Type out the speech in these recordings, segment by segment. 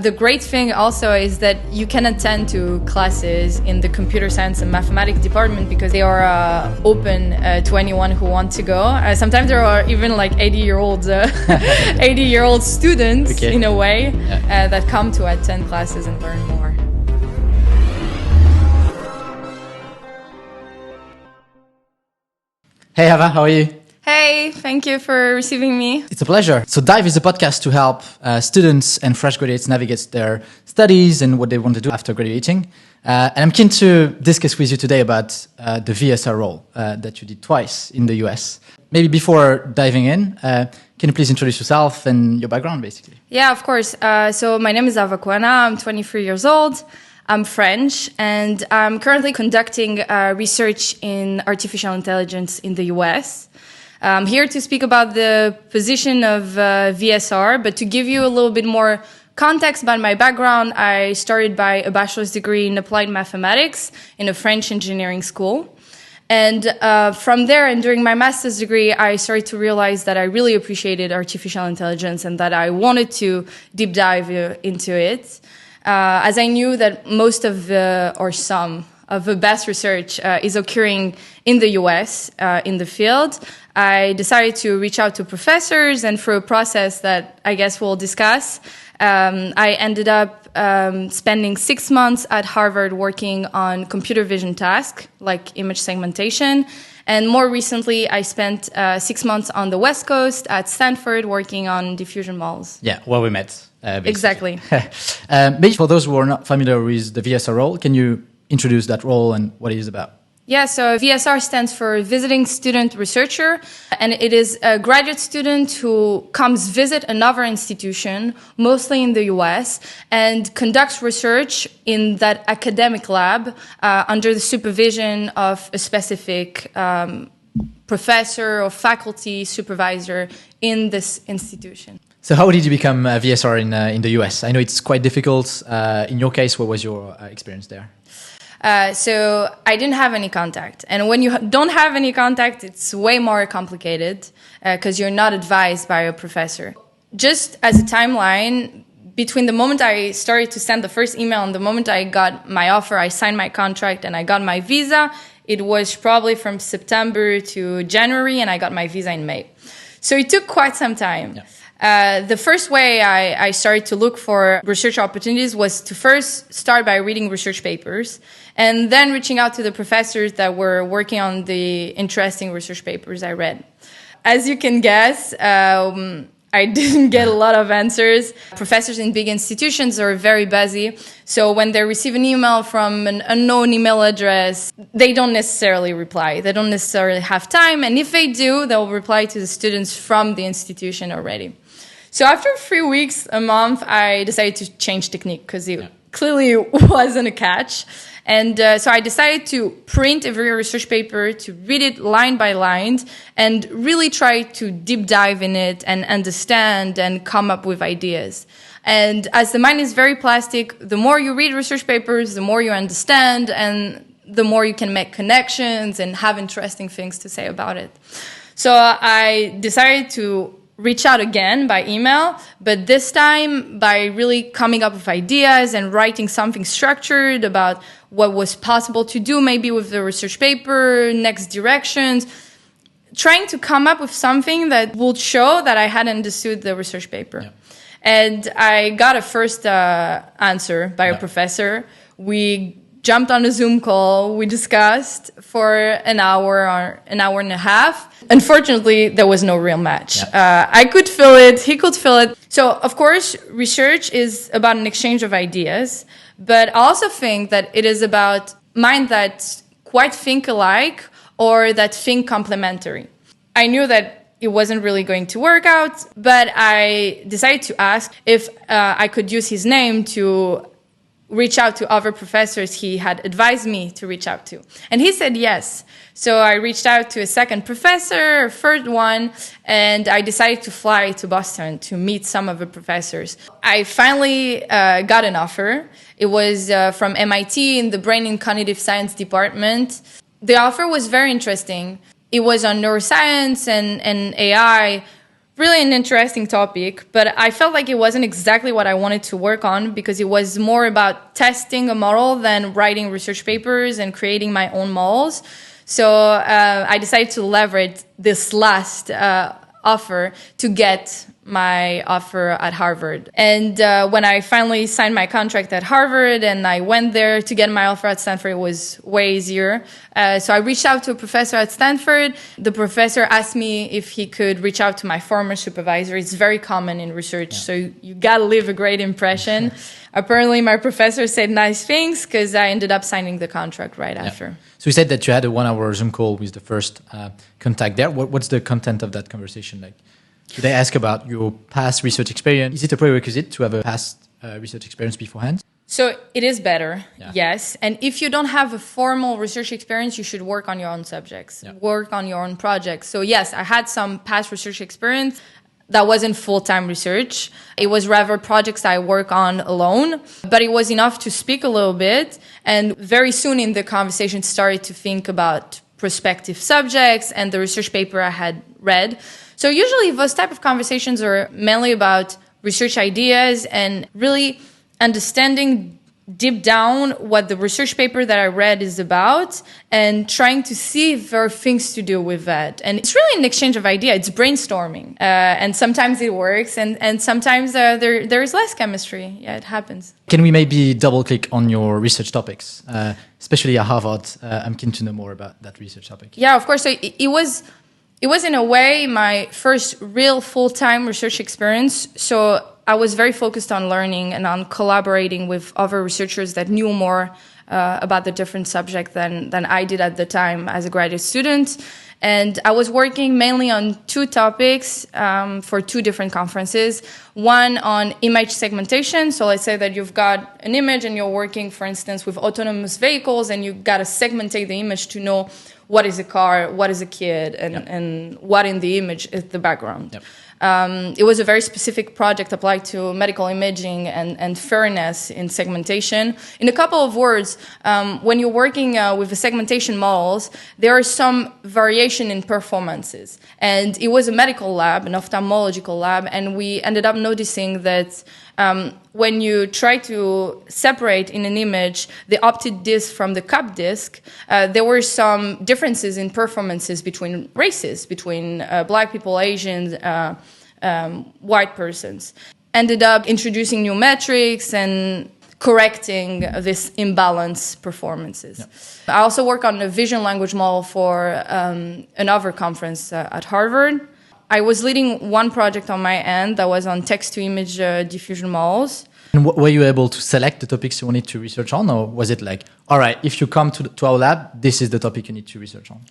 The great thing also is that you can attend to classes in the computer science and mathematics department because they are open to anyone who wants to go. Sometimes there are even like 80-year-old students in a way that come to attend classes and learn more. Hey Ava, how are you? Hey, thank you for receiving me. It's a pleasure. So Dive is a podcast to help students and fresh graduates navigate their studies and what they want to do after graduating. And I'm keen to discuss with you today about the VSR role that you did twice in the US. Maybe before diving in, can you please introduce yourself and your background, basically? Yeah, of course. So my name is Ava Kouhana. I'm 23 years old. I'm French, and I'm currently conducting research in artificial intelligence in the US. I'm here to speak about the position of VSR, but to give you a little bit more context about my background, I started by a bachelor's degree in applied mathematics in a French engineering school. And from there, and during my master's degree, I started to realize that I really appreciated artificial intelligence and that I wanted to deep dive into it. As I knew that most of some of the best research is occurring in the US in the field, I decided to reach out to professors, and through a process that I guess we'll discuss, I ended up spending 6 months at Harvard working on computer vision tasks like image segmentation. And more recently, I spent 6 months on the West Coast at Stanford working on diffusion models. Yeah, where we met. Exactly. Maybe for those who are not familiar with the VSR role, can you introduce that role and what it is about? Yeah, so VSR stands for Visiting Student Researcher, and it is a graduate student who comes visit another institution, mostly in the US, and conducts research in that academic lab under the supervision of a specific professor or faculty supervisor in this institution. So how did you become a VSR in the US? I know it's quite difficult. In your case, what was your experience there? So I didn't have any contact. And when you don't have any contact, it's way more complicated because you're not advised by a professor. Just as a timeline, between the moment I started to send the first email and the moment I got my offer, I signed my contract and I got my visa, it was probably from September to January, and I got my visa in May. So it took quite some time. Yeah. The first way I started to look for research opportunities was to first start by reading research papers and then reaching out to the professors that were working on the interesting research papers I read. As you can guess, I didn't get a lot of answers. Professors in big institutions are very busy, so when they receive an email from an unknown email address, they don't necessarily reply. They don't necessarily have time, and if they do, they'll reply to the students from the institution already. So after 3 weeks, a month, I decided to change technique because it clearly wasn't a catch. And so I decided to print every research paper, to read it line by line, and really try to deep dive in it and understand and come up with ideas. And as the mind is very plastic, the more you read research papers, the more you understand, and the more you can make connections and have interesting things to say about it. So I decided to reach out again by email, but this time by really coming up with ideas and writing something structured about what was possible to do maybe with the research paper, next directions, trying to come up with something that would show that I had understood the research paper. Yeah. And I got a first answer by a professor. We jumped on a Zoom call. We discussed for an hour or an hour and a half. Unfortunately, there was no real match. Yeah. I could feel it. He could feel it. So, of course, research is about an exchange of ideas. But I also think that it is about minds that quite think alike or that think complementary. I knew that it wasn't really going to work out, but I decided to ask if I could use his name to reach out to other professors he had advised me to reach out to. And he said yes. So I reached out to a second professor, a third one, and I decided to fly to Boston to meet some of the professors. I finally got an offer. It was from MIT in the Brain and Cognitive Science department. The offer was very interesting. It was on neuroscience and AI, really an interesting topic, but I felt like it wasn't exactly what I wanted to work on because it was more about testing a model than writing research papers and creating my own models. So I decided to leverage this last offer to get my offer at Harvard. And when I finally signed my contract at Harvard and I went there to get my offer at Stanford, it was way easier. So I reached out to a professor at Stanford. The professor asked me if he could reach out to my former supervisor. It's very common in research, so you gotta leave a great impression. Apparently, my professor said nice things because I ended up signing the contract right after. So you said that you had a 1-hour Zoom call with the first contact there. What's the content of that conversation like? Did they ask about your past research experience? Is it a prerequisite to have a past research experience beforehand? So it is better, yes. And if you don't have a formal research experience, you should work on your own subjects, work on your own projects. So yes, I had some past research experience. That wasn't full-time research. It was rather projects I work on alone, but it was enough to speak a little bit. And very soon in the conversation started to think about prospective subjects and the research paper I had read. So usually those type of conversations are mainly about research ideas and really understanding deep down what the research paper that I read is about and trying to see if there are things to do with that. And it's really an exchange of ideas. It's brainstorming. And sometimes it works and sometimes there is less chemistry. Yeah, it happens. Can we maybe double click on your research topics, especially at Harvard? I'm keen to know more about that research topic. Yeah, of course. So it was in a way my first real full-time research experience. So I was very focused on learning and on collaborating with other researchers that knew more about the different subject than I did at the time as a graduate student. And I was working mainly on 2 topics for 2 different conferences. One on image segmentation. So let's say that you've got an image and you're working, for instance, with autonomous vehicles and you've got to segmentate the image to know what is a car, what is a kid, and what in the image is the background. Yep. It was a very specific project applied to medical imaging and fairness in segmentation. In a couple of words, when you're working with the segmentation models, there are some variation in performances. And it was a medical lab, an ophthalmological lab, and we ended up noticing that when you try to separate in an image the optic disc from the cup disc, there were some differences in performances between races, between black people, Asians, white persons. Ended up introducing new metrics and correcting this imbalance performances. Yeah. I also work on a vision language model for another conference at Harvard. I was leading one project on my end that was on text-to-image diffusion models. And were you able to select the topics you wanted to research on, or was it like, all right, if you come to our lab, this is the topic you need to research on?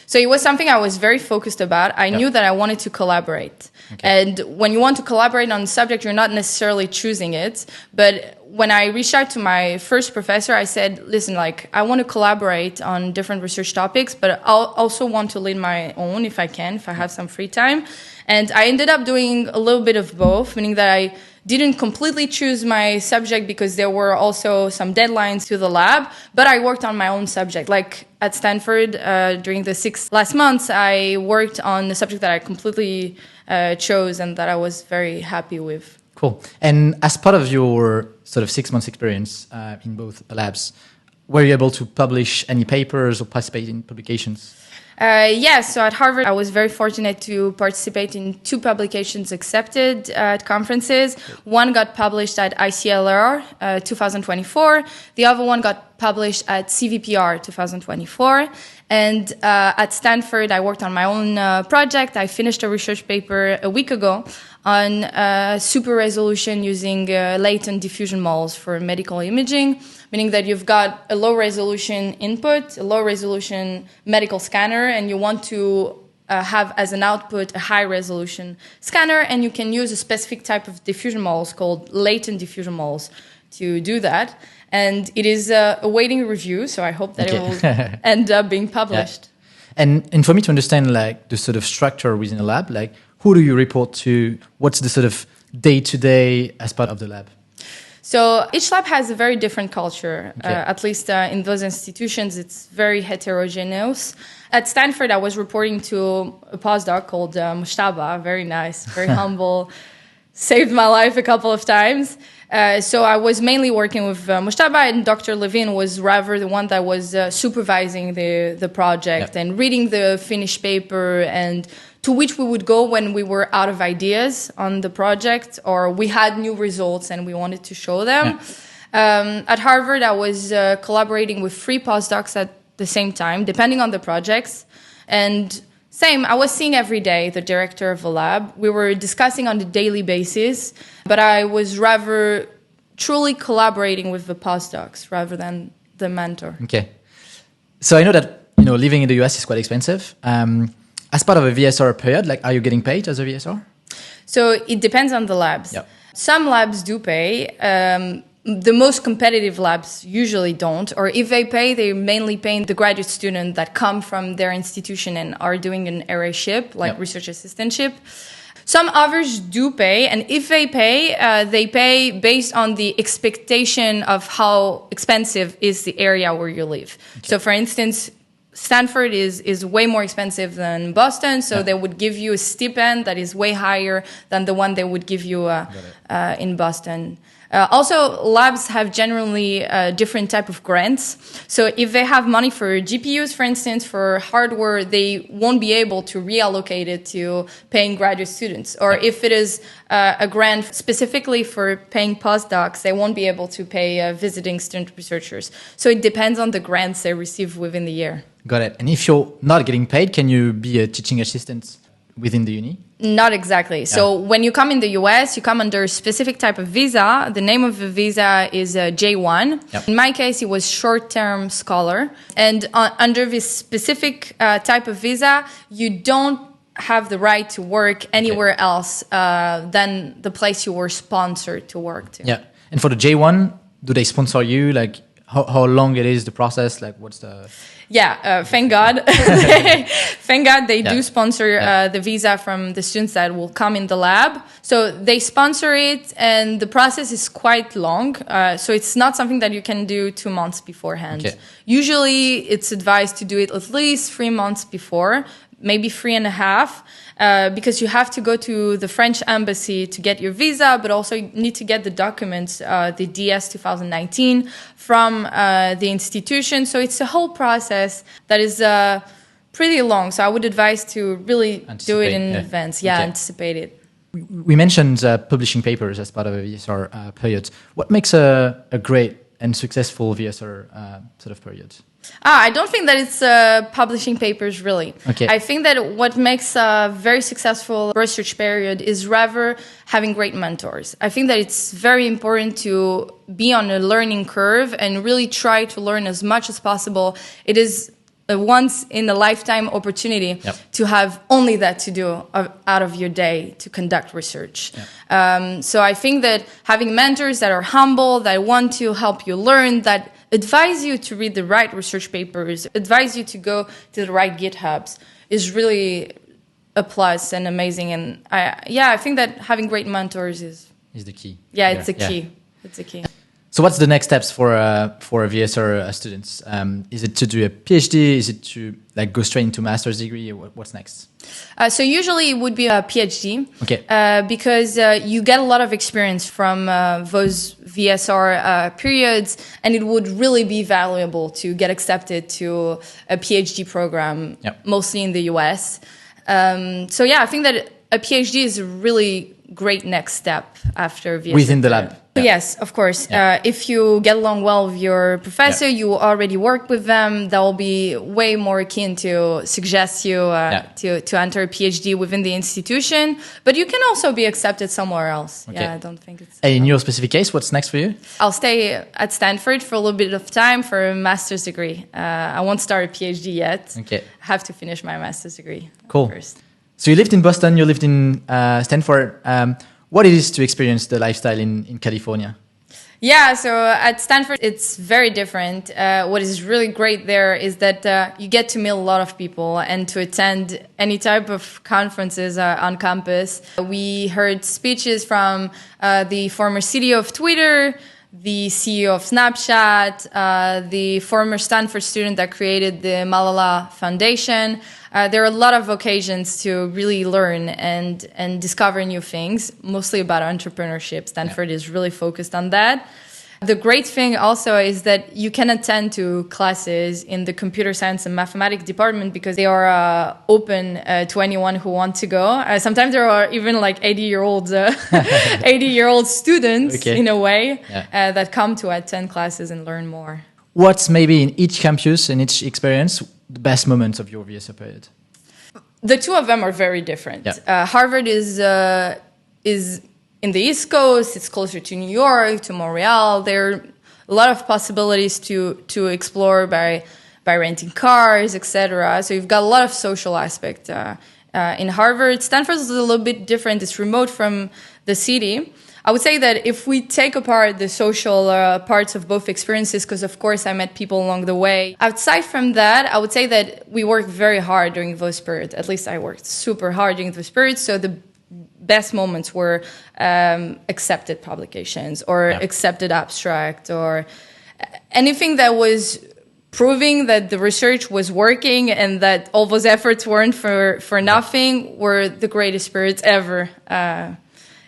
So it was something I was very focused about. I knew that I wanted to collaborate. Okay. And when you want to collaborate on a subject, you're not necessarily choosing it. But when I reached out to my first professor, I said, listen, like, I want to collaborate on different research topics, but I'll also want to lead my own if I can, if I have some free time. And I ended up doing a little bit of both, meaning that I didn't completely choose my subject because there were also some deadlines to the lab, but I worked on my own subject. Like at Stanford, during the 6 last months, I worked on the subject that I completely chose and that I was very happy with. Cool. And as part of your sort of 6 months experience in both labs, were you able to publish any papers or participate in publications? Yes, so at Harvard, I was very fortunate to participate in 2 publications accepted at conferences. One got published at ICLR 2024. The other one got published at CVPR 2024. And at Stanford, I worked on my own project. I finished a research paper a week ago on super resolution using latent diffusion models for medical imaging, meaning that you've got a low resolution input, a low resolution medical scanner, and you want to have as an output a high resolution scanner, and you can use a specific type of diffusion models called latent diffusion models to do that. And it is awaiting review, so I hope that it will end up being published. Yeah. And for me to understand like the sort of structure within a lab, like who do you report to? What's the sort of day-to-day as part of the lab? So each lab has a very different culture. At least in those institutions, it's very heterogeneous. At Stanford, I was reporting to a postdoc called Mushtaba, very nice, very humble, saved my life a couple of times. So I was mainly working with Mushtaba, and Dr. Levin was rather the one that was supervising the project and reading the finished paper, and to which we would go when we were out of ideas on the project or we had new results and we wanted to show them. At Harvard, I was collaborating with 3 postdocs at the same time, depending on the projects. And same, I was seeing every day the director of the lab. We were discussing on a daily basis, but I was rather truly collaborating with the postdocs rather than the mentor. Okay. So I know that, living in the US is quite expensive. As part of a VSR period, are you getting paid as a VSR? So it depends on the labs. Yep. Some labs do pay. The most competitive labs usually don't, or if they pay, they're mainly paying the graduate student that come from their institution and are doing an RA-ship, research assistantship. Some others do pay, and if they pay based on the expectation of how expensive is the area where you live. Okay. So, for instance, Stanford is way more expensive than Boston, so they would give you a stipend that is way higher than the one they would give you in Boston. Also, labs have generally different type of grants. So if they have money for GPUs, for instance, for hardware, they won't be able to reallocate it to paying graduate students. Or if it is a grant specifically for paying postdocs, they won't be able to pay visiting student researchers. So it depends on the grants they receive within the year. Got it. And if you're not getting paid, can you be a teaching assistant within the uni? Not exactly. So when you come in the US, you come under a specific type of visa. The name of the visa is J1. Yep. In my case, it was short-term scholar. And under this specific type of visa, you don't have the right to work anywhere else than the place you were sponsored to work to. Yeah. And for the J1, do they sponsor you? How long it is, the process? What's the... Yeah, thank God. Thank God they do sponsor the visa from the students that will come in the lab. So they sponsor it, and the process is quite long. So it's not something that you can do 2 months beforehand. Okay. Usually it's advised to do it at least 3 months before, maybe 3.5. Because you have to go to the French embassy to get your visa, but also you need to get the documents, the DS 2019 from the institution. So it's a whole process that is pretty long. So I would advise to really do it in advance. Yeah, anticipate it. We mentioned publishing papers as part of a VSR period. What makes a great and successful VSR sort of period? I don't think that it's publishing papers, really. Okay. I think that what makes a very successful research period is rather having great mentors. I think that it's very important to be on a learning curve and really try to learn as much as possible. It is a once-in-a-lifetime opportunity to have only that to do out of your day to conduct research. So I think that having mentors that are humble, that want to help you learn, that advise you to read the right research papers, advise you to go to the right GitHubs is really a plus and amazing. And I think that having great mentors is the key. Yeah, it's the key. It's the key. So what's the next steps for VSR students? Is it to do a PhD? Is it to go straight into master's degree? What's next? So usually it would be a PhD. Okay. Because you get a lot of experience from those VSR periods, and it would really be valuable to get accepted to a PhD program, mostly in the US. I think that a PhD is a really great next step after VSR. Within the lab. Yes, of course. If you get along well with your professor, you already work with them, they'll be way more keen to suggest you to enter a PhD within the institution. But you can also be accepted somewhere else. Okay. Yeah, I don't think it's... And in your specific case, what's next for you? I'll stay at Stanford for a little bit of time for a master's degree. I won't start a PhD yet. Okay. I have to finish my master's degree first. So you lived in Boston, you lived in Stanford. What it is to experience the lifestyle in California? Yeah, so at Stanford, it's very different. What is really great there is that you get to meet a lot of people and to attend any type of conferences on campus. We heard speeches from the former CEO of Twitter, the CEO of Snapchat, the former Stanford student that created the Malala Foundation. There are a lot of occasions to really learn and discover new things, mostly about entrepreneurship. Stanford is really focused on that. The great thing also is that you can attend to classes in the computer science and mathematics department because they are open to anyone who wants to go. Sometimes there are even like 80-year-old 80-year-old students in a way that come to attend classes and learn more. What's maybe in each campus, in each experience, the best moments of your VSR period? The two of them are very different. Yeah. Harvard is in the East Coast, it's closer to New York, to Montreal. There are a lot of possibilities to explore by renting cars, etc. So you've got a lot of social aspect in Harvard. Stanford is a little bit different. It's remote from the city. I would say that if we take apart the social parts of both experiences, because of course I met people along the way. Outside from that, I would say that we worked very hard during those periods. At least I worked super hard during those periods. So the best moments were accepted publications or accepted abstract or anything that was proving that the research was working and that all those efforts weren't for nothing were the greatest periods ever.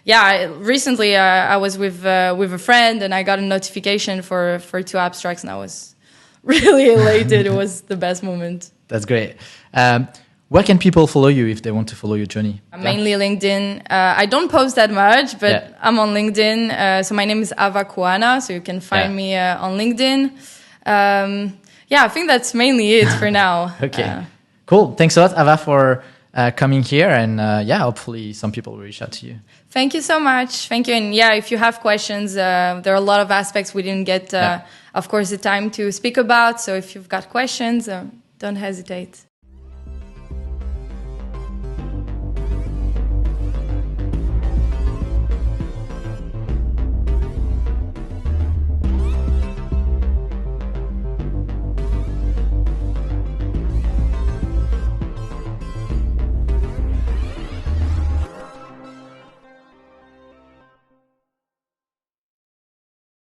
Recently I was with a friend and I got a notification for 2 abstracts and I was really elated. It was the best moment. That's great. Where can people follow you if they want to follow your journey? Mainly LinkedIn. I don't post that much, but I'm on LinkedIn. So my name is Ava Kouhana, so you can find me on LinkedIn. I think that's mainly it for now. Okay, cool. Thanks a lot, Ava, for coming here. And hopefully some people will reach out to you. Thank you so much. Thank you. And if you have questions, there are a lot of aspects we didn't get, of course, the time to speak about. So if you've got questions, don't hesitate.